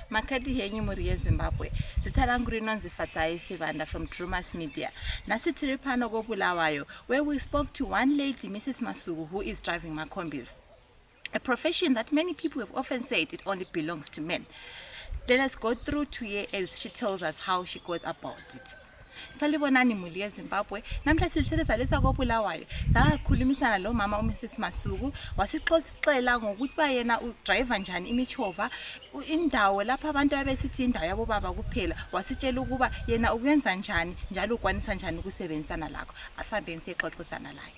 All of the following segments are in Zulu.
Makadi henyu muri yeZimbabwe Zitalanguri nonzi Fatai Sivanda from Drumas Media. Nasi tiripano go Bulawayo, where we spoke to one lady, Mrs. Masuku, who is driving makombis, a profession that many people have often said it only belongs to men. Let us go through 2 years as she tells us how she goes about it. Salibonani muli yeZimbabwe namhla silithetha lesa ko Bulawayo sakhulumisana lo mama uMrs Masuku wasixoxela ngokuthi bayena udriver njani imichova indawo lapha abantu abesithi indawo yabo baba kuphela wasitshela ukuba yena ukuyenza njani njalo ukwanisa njani ukusebenzisana lakho asambe siyexoxisana layo.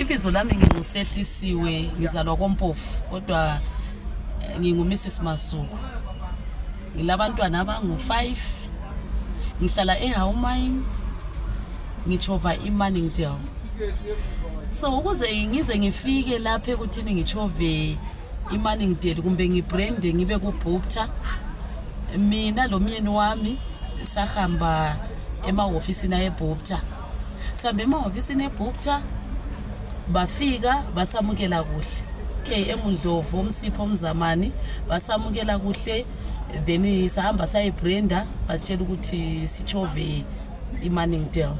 Ibizo lami nginguSehlisiwe ngizalwa koMpofu kodwa nginguMrs Masuku. Ngilabantwana abangu5 ngihlala eHowmine ngichova iManningdale. So ukuze ngize ngifike lapha ekuthini ngichove iManningdale kumbe ngibrande ngibe kuBoopta mina lo myeni wami sahamba emahofisini eBoopta. Sambe emahofisini eBoopta bafika basamukela kuhle KM Ndlovu uMsipho Mzamani basamukela kuhle then sahamba sayibranda basitshela ukuthi sichove iManningdale.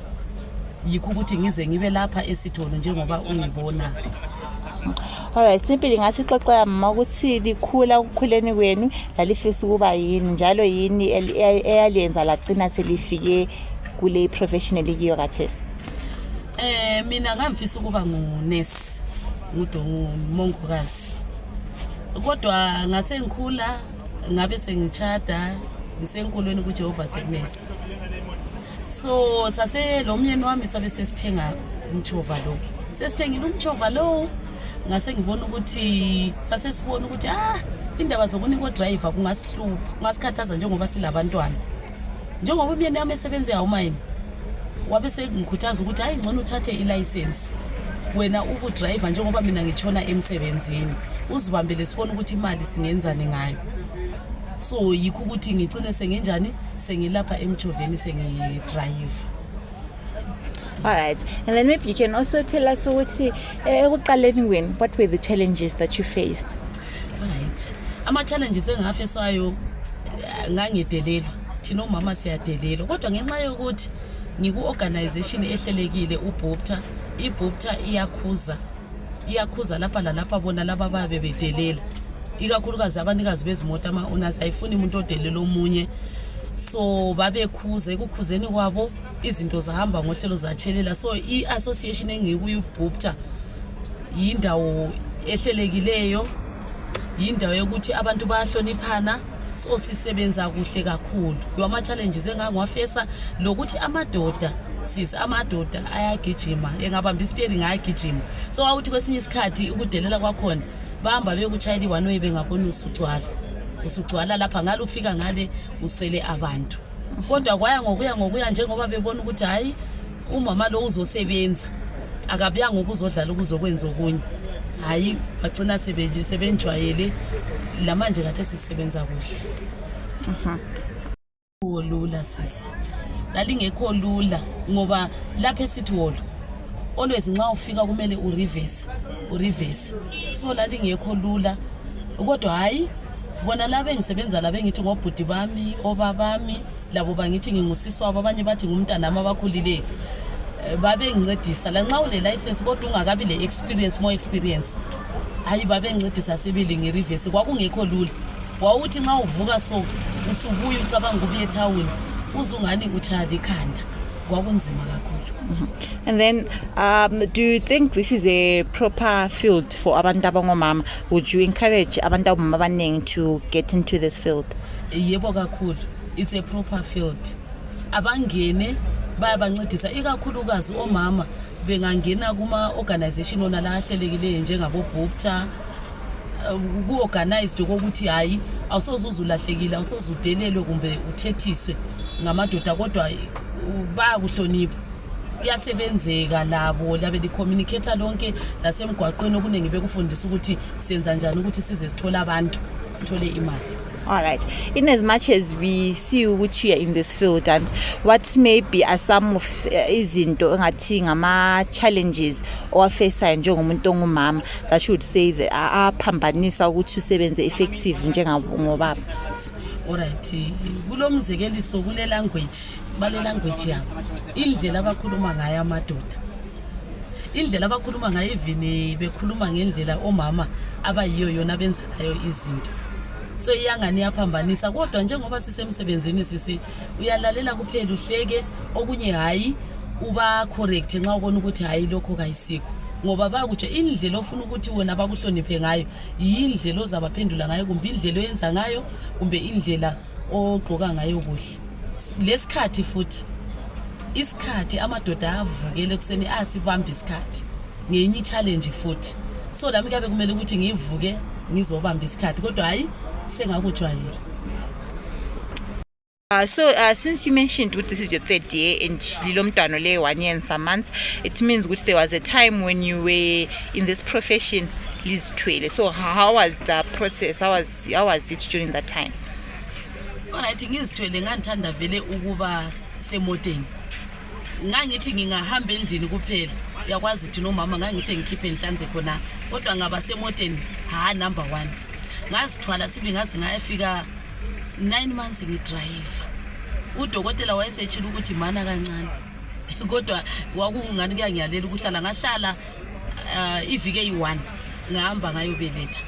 Yikho ukuthi ngize ngibe lapha eSitholo njengoba ungibona. Alright, simpili ngathi xoxa mama ukuthi likhula ukukhuleni kwenu lalifisa ukuba yini njalo yini eyaliyenza lagcina selifike kule professional kiyo kathesi. Mina ngamfisa ukuba ngunurse ngumongikazi. Kodwa ngase ngikhula ngabe sengichada ngisenkulweni kuJehovah's Witness. So sase lo myeni wami sabe sesithenga umchova lo. Sesithengile umchova lo ngase ngibona ukuthi sase sibona ukuthi indaba zokunika driver kungasihlupha kungasikhathaza njengoba silabantwana. Njengoba umyeni wami esebenza eHowmine wabe sengikhuthaza ukuthi hayi ngcono uthathe ilicense wena ukudriver njengoba mina ngitshona emsebenzini uzibambele sibona ukuthi imali singenzani ngayo. So yikho ukuthi ngicine sengenjani sengilapha emchoveni sengidrive. Alright, and then maybe you can also tell us ukuthi ekuqaleni kwenu what were the challenges that you faced? Alright, ama challenges engafesayo ngangidelelwa thina omama siyadelelwa kodwa ngenxa yokuthi ngiku-organization ehlelekile uBoopta. iBoopta iyakhuza lapha lalapha bona laba babe bedelela ikakhulukazi abanikazi bezimoto ama-owners ayifuni umuntu odelela omunye. So babekhuze ekukhuzeni kwabo izinto zahamba ngohlelo zatshelela. So i-association engikuyo uBoopta yindawo ehlelekileyo, yindawo yokuthi abantu bayahloniphana. So sisebenza kuhle kakhulu. Yoma challenges engangwafesa lokuthi amadoda ayagijima engabamba isteering ayagijima. So awuthi kwesinye isikhathi ukudelela kwakhona bahamba bekuchayela i-one-way bengabona usugcwala lapha ngalo ufika ngale uswele abantu. Kodwa kwaya ngokuya njengoba bebona ukuthi hayi umama lo uzosebenza akabuyanga ukuzodlala ukuzokwenza okunye. Hayi bagcina sebenjwayele lamanje kathi sisebenza kuhle. Lula sisi lalingekho lula ngoba lapha eSitholo always nxa ufika kumele ureverse. So lalingekho lula kodwa hayi bona laba engisebenza laba engithi ngobhudi bami obabami labo bangithi ngingusisi wabo abanye bathi ngumntana nami abakhulile babe ngincedisa la nxa ule license kodwa ungakabi le more experience hayi babe ngincedisa sibili ngereverse kwakungekho lula wawuthi nxa uvuka so usubuya ucabanga ukuya etown uzungani utshaya likhanda kwakunzima kakhulu. And then, do you think this is a proper field for abantu abangomama? Would you encourage abantu abomama abaningi to get into this field? Yebo kakhulu, it's a proper field. Abangene bayabancedisa ikakhulukazi omama bengangena kuma organization ona la ahlelekileyo njengabo Bopta ku-organized ukuthi hayi awusozuzulahlekile awusozudelelwe kumbe uthethiswe ngamadoda kodwa bayakuhlonipha kuyasebenzeka labo labe di-communicator lonke lasemgwaqweni okuningi bekufundisa ukuthi senza njani ukuthi size sithola abantu sithole imali. All right. In as much as we see ukuthi you are in this field, and what maybe are some of izinto engathi ngama challenges owafesa njengomuntu ongumama that you would say that aphambanisa ukuthi usebenze effectively njengababa? Alright, kulomzekeliso kule language bale language yabo indlela abakhuluma ngayo amadoda, indlela abakhuluma ngayo even bekhuluma ngendlela omama abayiyo yona benza nayo izinto. So iyangani yaphambanisa kodwa njengoba sisemsebenzini sisi uyalalela kuphela uhleke okunye hayi uba correct nxa ubona ukuthi hayi lokho kayisikho ngoba bakutsho indlela ofuna ukuthi wona bakuhloniphe ngayo yindlela ozabaphendula ngayo kumbe indlela oyenza ngayo kumbe indlela ogqoka ngayo kuhle. Lesikhathi futhi isikhathi amadoda avukele kuseni asibamba isikhathi ngenye challenge futhi. So lami kabe kumele ukuthi ngivuke ngizobamba isikhathi kodwa hayi sengakujwayela. So since you mentioned that this is your third year and lilomntwana le 1 year and some months, it means that there was a time when you were in this profession lizithwele. So how was the process? How was it during that time? Alright, ngizithwele ngandithanda vele ukuba semoteni. Ngangithi ngingahamba endlini kuphela. Uyakwazi ukuthi nomama ngangihle ngikhiphe inhlanze khona kodwa ngaba semoteni number 1. Ngazithwala sibi ngaze ngayefika 9 months ngidrive. Udokotela wayesetshela ukuthi mana kancane. Kodwa wakungani kuyangiyalela ukuhlala ngahlala ivike yi1 ngihamba ngayobeletha.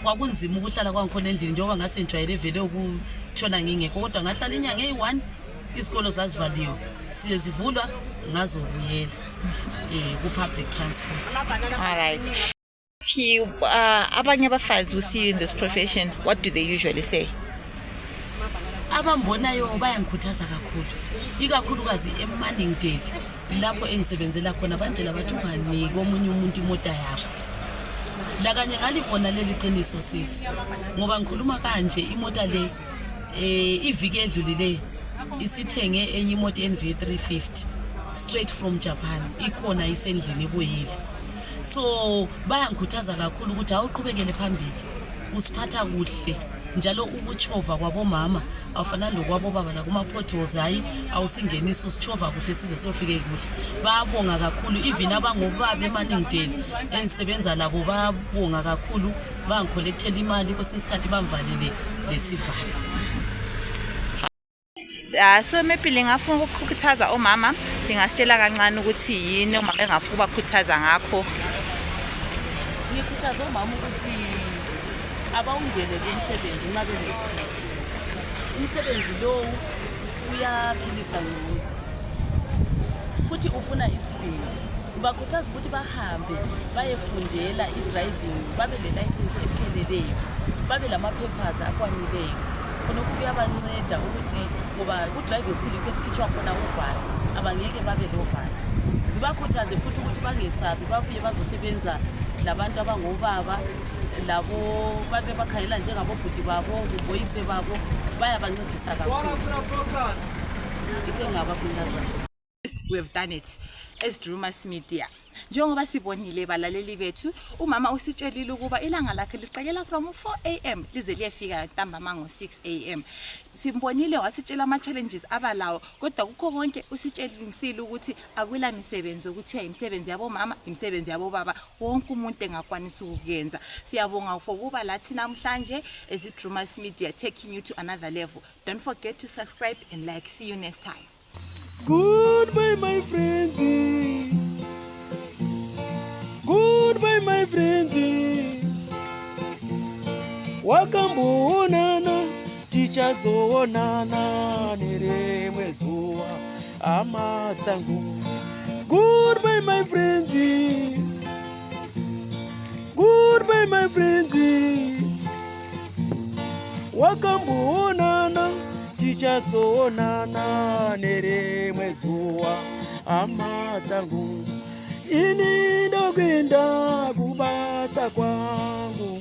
Kwakunzima ukuhlala kwangikhona endlini njengoba ngase njwayele vele ukutshona ngingekho kodwa ngahlala inyanga eyi1 isikolo zazivaliwe siye zivulwa ngazobuyela ku public transport. All right. Abanye abafazi who see you in this profession, what do they usually say? Abambonayo bayangikhuthaza kakhulu ikakhulukazi eManningdale lapho engisebenzela khona banjela bathi unganiki omunye umuntu imota yakho. La kanye ngalibona leli qiniso sisi ngoba ngikhuluma kanje imota le iviki edlulile isithenge enye imota NV350 straight from Japan ikhona isendlini ebuyile. So bayangikhuthaza kakhulu ukuthi awuqhubekele phambili usiphatha kuhle njalo ukuchova kwabomama awufana lokwabo baba la kuma potholes hayi awusingenisa usichova kuhle size siyofike kuhle. Bayabonga kakhulu even abangobaba eManningdale engisebenza labo bayabonga kakhulu bangicollectela imali kwesisikhathi bamvalile lesivalo. So maybe lingafuna ukukhuthaza omama lingasitshela kancane ukuthi yini omama engafuna ukubakhuthaza ngakho. Ngikhuthaza omama ukuthi abawungene kumsebenzi nxa benesifiso. Umsebenzi lo uyaphilisa ngcono futhi ufuna isibindi. Ngibakhuthaza ukuthi bahambe bayefundela i-driving babe le-license epheleleyo babe lama-papers akwanileyo. Khonokho kuyabanceda ukuthi ngoba ku-driving school yikho esikhitshwa khona uvalo abangeke babe lovalo. Ngibakhuthaze futhi ukuthi bangesabi babuye bazosebenza labantu abangobaba labo babe bakhayela njengabobhuti babo uboyise babo bayabancedisa kakhulu. Ngipengabakhuthaza. We have done it as Drumas Media. Njengoba sibonile balaleli bethu umama usitshelile ukuba ilanga lakhe liqekela from 4 AM lize liyefika ntambama ngo6 AM. Simbonile wasitshela ama challenges abalawo kodwa kukho konke usitshelisile ukuthi akwila misebenzi ukuthi ayimisebenzi yabo mama imisebenzi yabo baba wonke umuntu engakwanisa ukuyenza. Siyabonga for kuba lathi namhlanje as Drumas Media taking you to another level. Don't forget to subscribe and like. See you next time. Goodbye, my friends. Goodbye, my friends. wakambonana tichazoonana nerimwe zuwa hama dzangu. Goodbye my friends, goodbye my friends, wakambonana tichazoonana nerimwe zuwa hama dzangu. Ini ndokwenda kubasa kwangu,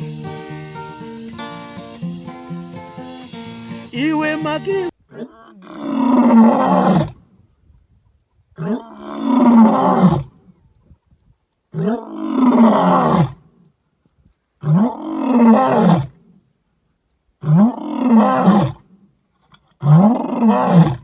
iwe maki Oh,